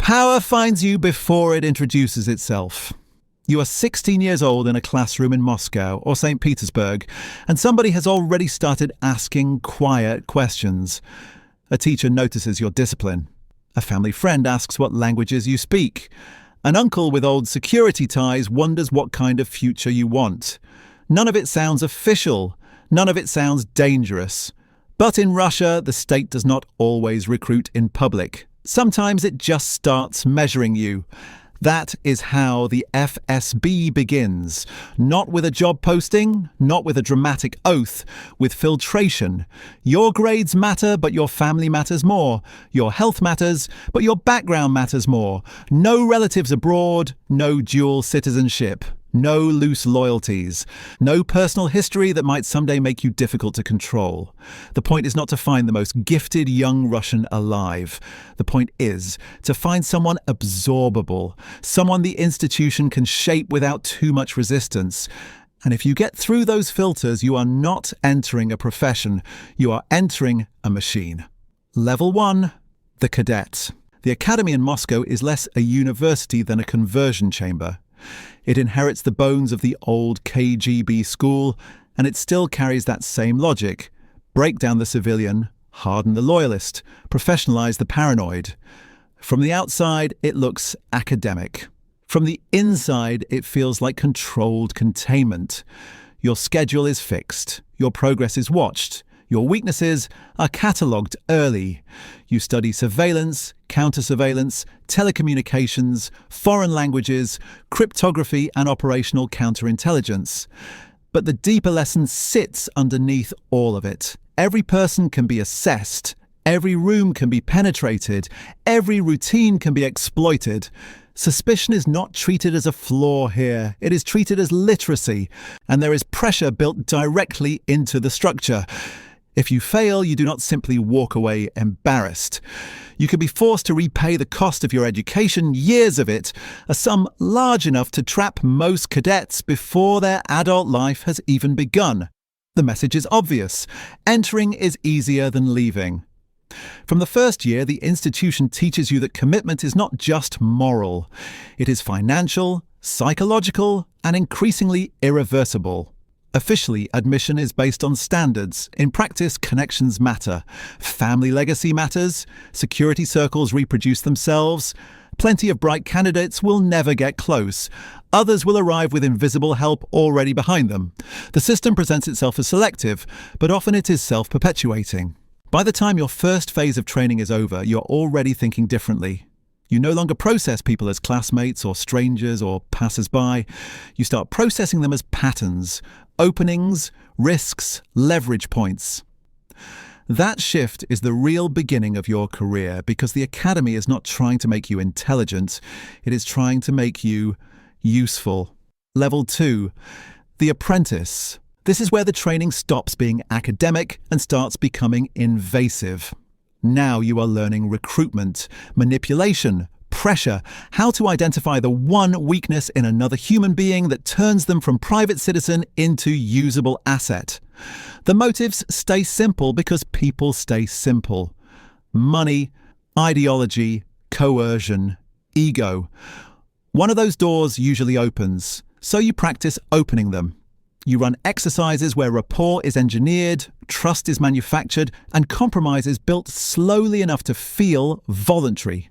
Power finds you before it introduces itself. You are 16 years old in a classroom in Moscow or St. Petersburg, and somebody has already started asking quiet questions. A teacher notices your discipline. A family friend asks what languages you speak. An uncle with old security ties wonders what kind of future you want. None of it sounds official. None of it sounds dangerous. But in Russia, the state does not always recruit in public. Sometimes it just starts measuring you. That is how the FSB begins. Not with a job posting, not with a dramatic oath, with filtration. Your grades matter, but your family matters more. Your health matters, but your background matters more. No relatives abroad, no dual citizenship. No loose loyalties. No personal history that might someday make you difficult to control. The point is not to find the most gifted young Russian alive. The point is to find someone absorbable, someone the institution can shape without too much resistance. And if you get through those filters, you are not entering a profession. You are entering a machine. Level 1, the cadet. The academy in Moscow is less a university than a conversion chamber. It inherits the bones of the old KGB school, and it still carries that same logic. Break down the civilian, harden the loyalist, professionalize the paranoid. From the outside, it looks academic. From the inside, it feels like controlled containment. Your schedule is fixed. Your progress is watched. Your weaknesses are catalogued early. You study surveillance, counter-surveillance, telecommunications, foreign languages, cryptography and operational counterintelligence. But the deeper lesson sits underneath all of it. Every person can be assessed. Every room can be penetrated. Every routine can be exploited. Suspicion is not treated as a flaw here. It is treated as literacy, and there is pressure built directly into the structure. If you fail, you do not simply walk away embarrassed. You can be forced to repay the cost of your education, years of it, a sum large enough to trap most cadets before their adult life has even begun. The message is obvious. Entering is easier than leaving. From the first year, the institution teaches you that commitment is not just moral. It is financial, psychological, and increasingly irreversible. Officially, admission is based on standards. In practice, connections matter. Family legacy matters. Security circles reproduce themselves. Plenty of bright candidates will never get close. Others will arrive with invisible help already behind them. The system presents itself as selective, but often it is self-perpetuating. By the time your first phase of training is over, you're already thinking differently. You no longer process people as classmates or strangers or passers-by. You start processing them as patterns, openings, risks, leverage points. That shift is the real beginning of your career because the academy is not trying to make you intelligent. It is trying to make you useful. Level 2, the apprentice. This is where the training stops being academic and starts becoming invasive. Now you are learning recruitment, manipulation, pressure, how to identify the one weakness in another human being that turns them from private citizen into usable asset. The motives stay simple because people stay simple. Money, ideology, coercion, ego. One of those doors usually opens, so you practice opening them. You run exercises where rapport is engineered, trust is manufactured, and compromise is built slowly enough to feel voluntary.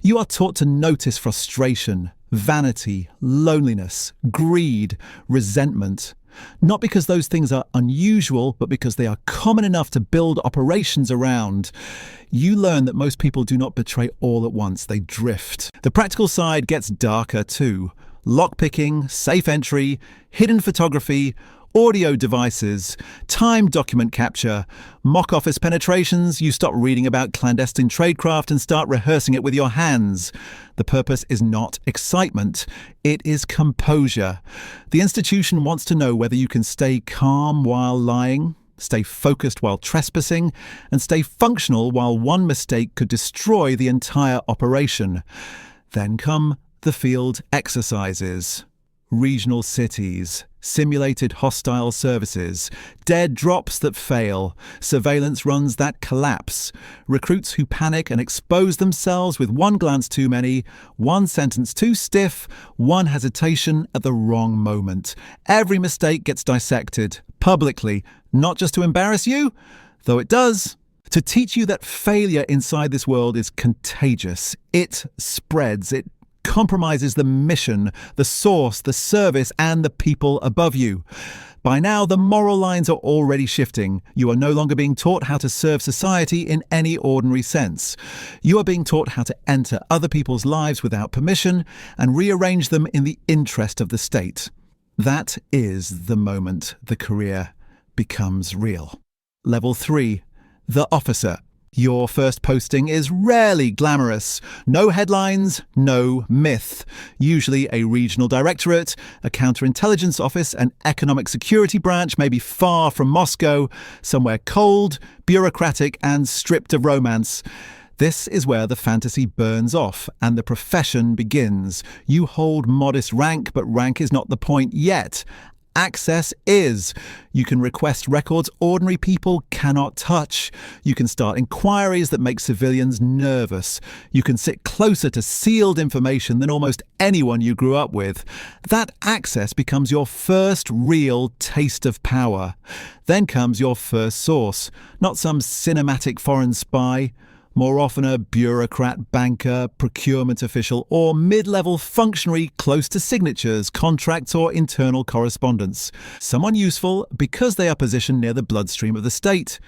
You are taught to notice frustration, vanity, loneliness, greed, resentment. Not because those things are unusual, but because they are common enough to build operations around. You learn that most people do not betray all at once, they drift. The practical side gets darker too. Lockpicking, safe entry, hidden photography, audio devices, timed document capture, mock office penetrations. You stop reading about clandestine tradecraft and start rehearsing it with your hands. The purpose is not excitement, it is composure. The institution wants to know whether you can stay calm while lying, stay focused while trespassing, and stay functional while one mistake could destroy the entire operation. Then come the field exercises. Regional cities, simulated hostile services, dead drops that fail, surveillance runs that collapse, recruits who panic and expose themselves with one glance too many, one sentence too stiff, one hesitation at the wrong moment. Every mistake gets dissected, publicly, not just to embarrass you, though it does, to teach you that failure inside this world is contagious. It spreads, it compromises the mission, the source, the service, and the people above you. By now, the moral lines are already shifting. You are no longer being taught how to serve society in any ordinary sense. You are being taught how to enter other people's lives without permission and rearrange them in the interest of the state. That is the moment the career becomes real. Level 3. The officer. Your first posting is rarely glamorous. No headlines, no myth. Usually a regional directorate, a counterintelligence office, an economic security branch, maybe far from Moscow, somewhere cold, bureaucratic, and stripped of romance. This is where the fantasy burns off and the profession begins. You hold modest rank, but rank is not the point yet. Access is. You can request records ordinary people cannot touch. You can start inquiries that make civilians nervous. You can sit closer to sealed information than almost anyone you grew up with. That access becomes your first real taste of power. Then comes your first source, not some cinematic foreign spy. More often a bureaucrat, banker, procurement official, or mid-level functionary close to signatures, contracts, or internal correspondence. Someone useful because they are positioned near the bloodstream of the state.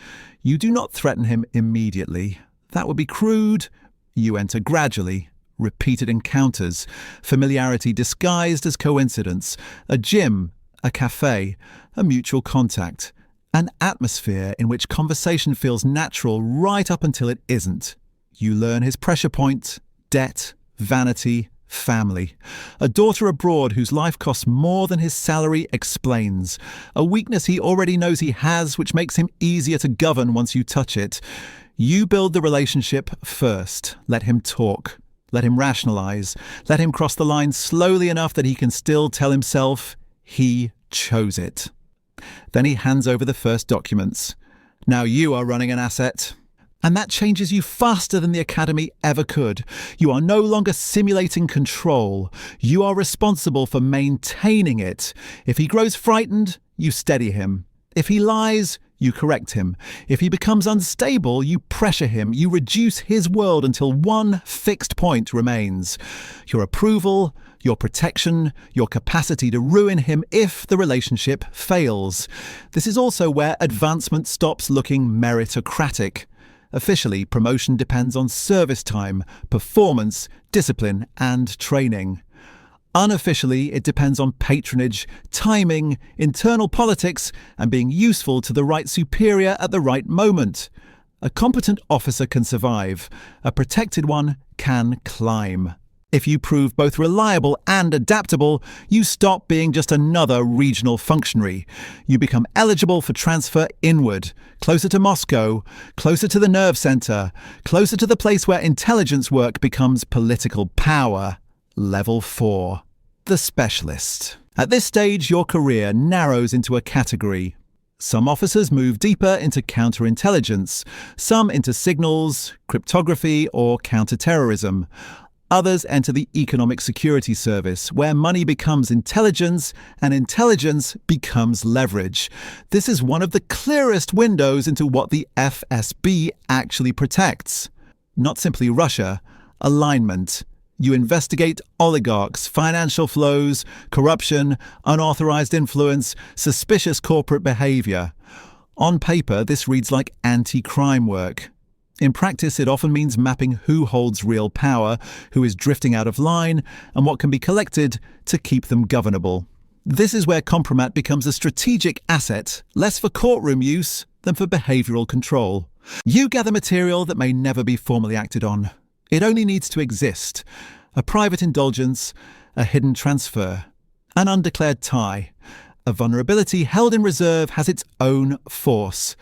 You do not threaten him immediately. That would be crude. You enter gradually. Repeated encounters. Familiarity disguised as coincidence. A gym, a cafe, a mutual contact. An atmosphere in which conversation feels natural right up until it isn't. You learn his pressure point, debt, vanity, family. A daughter abroad whose life costs more than his salary explains. A weakness he already knows he has, which makes him easier to govern once you touch it. You build the relationship first. Let him talk. Let him rationalize. Let him cross the line slowly enough that he can still tell himself he chose it. Then he hands over the first documents. Now you are running an asset. And that changes you faster than the academy ever could. You are no longer simulating control. You are responsible for maintaining it. If he grows frightened, you steady him. If he lies, you correct him. If he becomes unstable, you pressure him. You reduce his world until one fixed point remains. Your approval, your protection, your capacity to ruin him if the relationship fails. This is also where advancement stops looking meritocratic. Officially, promotion depends on service time, performance, discipline, and training. Unofficially, it depends on patronage, timing, internal politics, and being useful to the right superior at the right moment. A competent officer can survive. A protected one can climb. If you prove both reliable and adaptable, you stop being just another regional functionary. You become eligible for transfer inward, closer to Moscow, closer to the nerve center, closer to the place where intelligence work becomes political power. Level 4. The specialist. At this stage, your career narrows into a category. Some officers move deeper into counterintelligence, some into signals, cryptography, or counterterrorism. Others enter the economic security service, where money becomes intelligence and intelligence becomes leverage. This is one of the clearest windows into what the FSB actually protects. Not simply Russia, alignment. You investigate oligarchs, financial flows, corruption, unauthorized influence, suspicious corporate behavior. On paper, this reads like anti-crime work. In practice, it often means mapping who holds real power, who is drifting out of line, and what can be collected to keep them governable. This is where compromat becomes a strategic asset, less for courtroom use than for behavioral control. You gather material that may never be formally acted on. It only needs to exist. A private indulgence, a hidden transfer, an undeclared tie. A vulnerability held in reserve has its own force.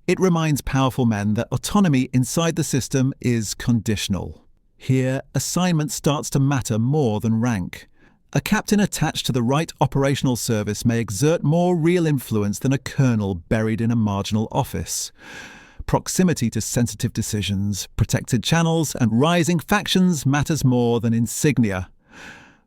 It reminds powerful men that autonomy inside the system is conditional. Here, assignment starts to matter more than rank. A captain attached to the right operational service may exert more real influence than a colonel buried in a marginal office. Proximity to sensitive decisions, protected channels, and rising factions matters more than insignia.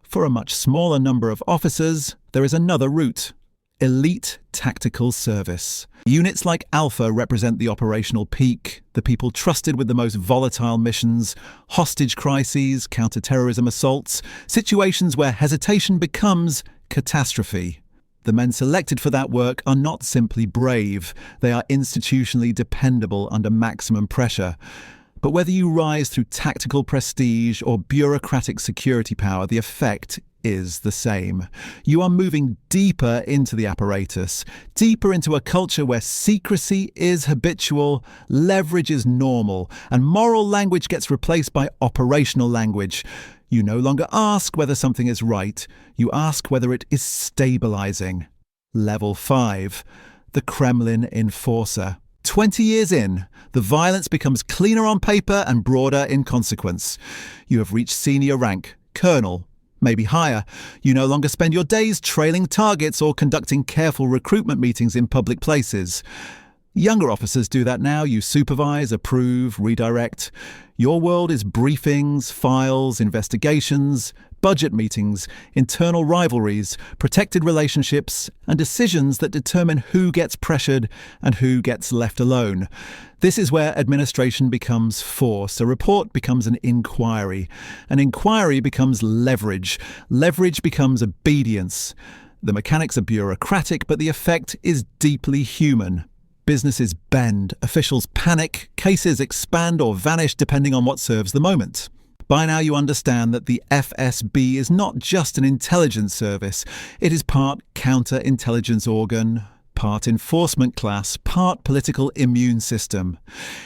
For a much smaller number of officers, there is another route: elite tactical service. Units like Alpha represent the operational peak, the people trusted with the most volatile missions, hostage crises, counter-terrorism assaults, situations where hesitation becomes catastrophe. The men selected for that work are not simply brave, they are institutionally dependable under maximum pressure. But whether you rise through tactical prestige or bureaucratic security power, the effect is the same. You are moving deeper into the apparatus, deeper into a culture where secrecy is habitual, leverage is normal, and moral language gets replaced by operational language. You no longer ask whether something is right, you ask whether it is stabilizing. Level 5. The Kremlin Enforcer. 20 years in, the violence becomes cleaner on paper and broader in consequence. You have reached senior rank, colonel, maybe higher. You no longer spend your days trailing targets or conducting careful recruitment meetings in public places. Younger officers do that now. You supervise, approve, redirect. Your world is briefings, files, investigations, budget meetings, internal rivalries, protected relationships, and decisions that determine who gets pressured and who gets left alone. This is where administration becomes force. A report becomes an inquiry. An inquiry becomes leverage. Leverage becomes obedience. The mechanics are bureaucratic, but the effect is deeply human. Businesses bend, officials panic, cases expand or vanish depending on what serves the moment. By now you understand that the FSB is not just an intelligence service. It is part counterintelligence organ, part enforcement class, part political immune system.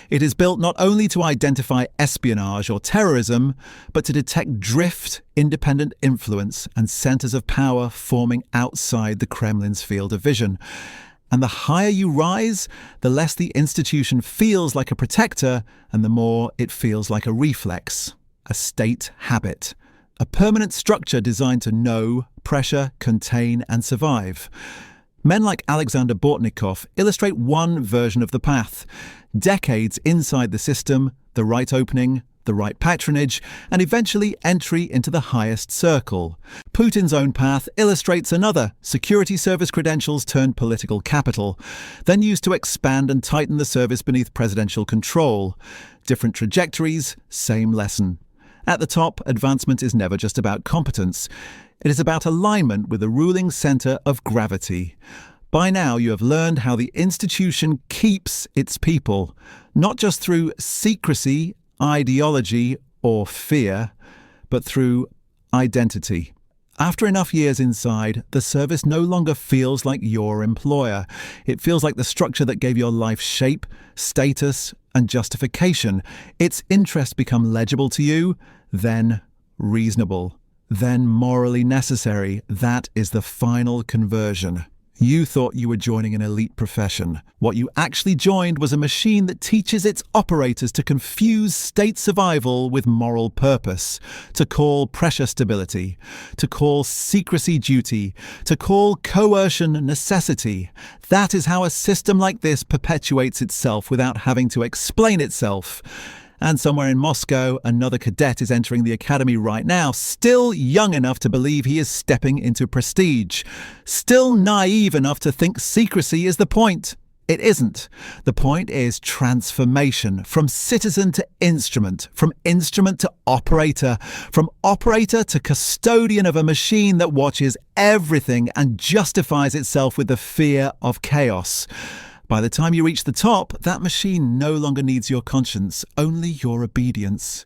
It is built not only to identify espionage or terrorism, but to detect drift, independent influence, and centers of power forming outside the Kremlin's field of vision. And the higher you rise, the less the institution feels like a protector, and the more it feels like a reflex, a state habit, a permanent structure designed to know, pressure, contain, and survive. Men like Alexander Bortnikov illustrate one version of the path. Decades inside the system, the right opening, the right patronage, and eventually entry into the highest circle. Putin's own path illustrates another: security service credentials turned political capital, then used to expand and tighten the service beneath presidential control. Different trajectories, same lesson. At the top, advancement is never just about competence. It is about alignment with the ruling center of gravity. By now, you have learned how the institution keeps its people, not just through secrecy, ideology, or fear, but through identity. After enough years inside, the service no longer feels like your employer. It feels like the structure that gave your life shape, status, and justification. Its interests become legible to you, then reasonable, then morally necessary. That is the final conversion. You thought you were joining an elite profession. What you actually joined was a machine that teaches its operators to confuse state survival with moral purpose, to call pressure stability, to call secrecy duty, to call coercion necessity. That is how a system like this perpetuates itself without having to explain itself. And somewhere in Moscow, another cadet is entering the academy right now, still young enough to believe he is stepping into prestige, still naive enough to think secrecy is the point. It isn't. The point is transformation, from citizen to instrument, from instrument to operator, from operator to custodian of a machine that watches everything and justifies itself with the fear of chaos. By the time you reach the top, that machine no longer needs your conscience, only your obedience.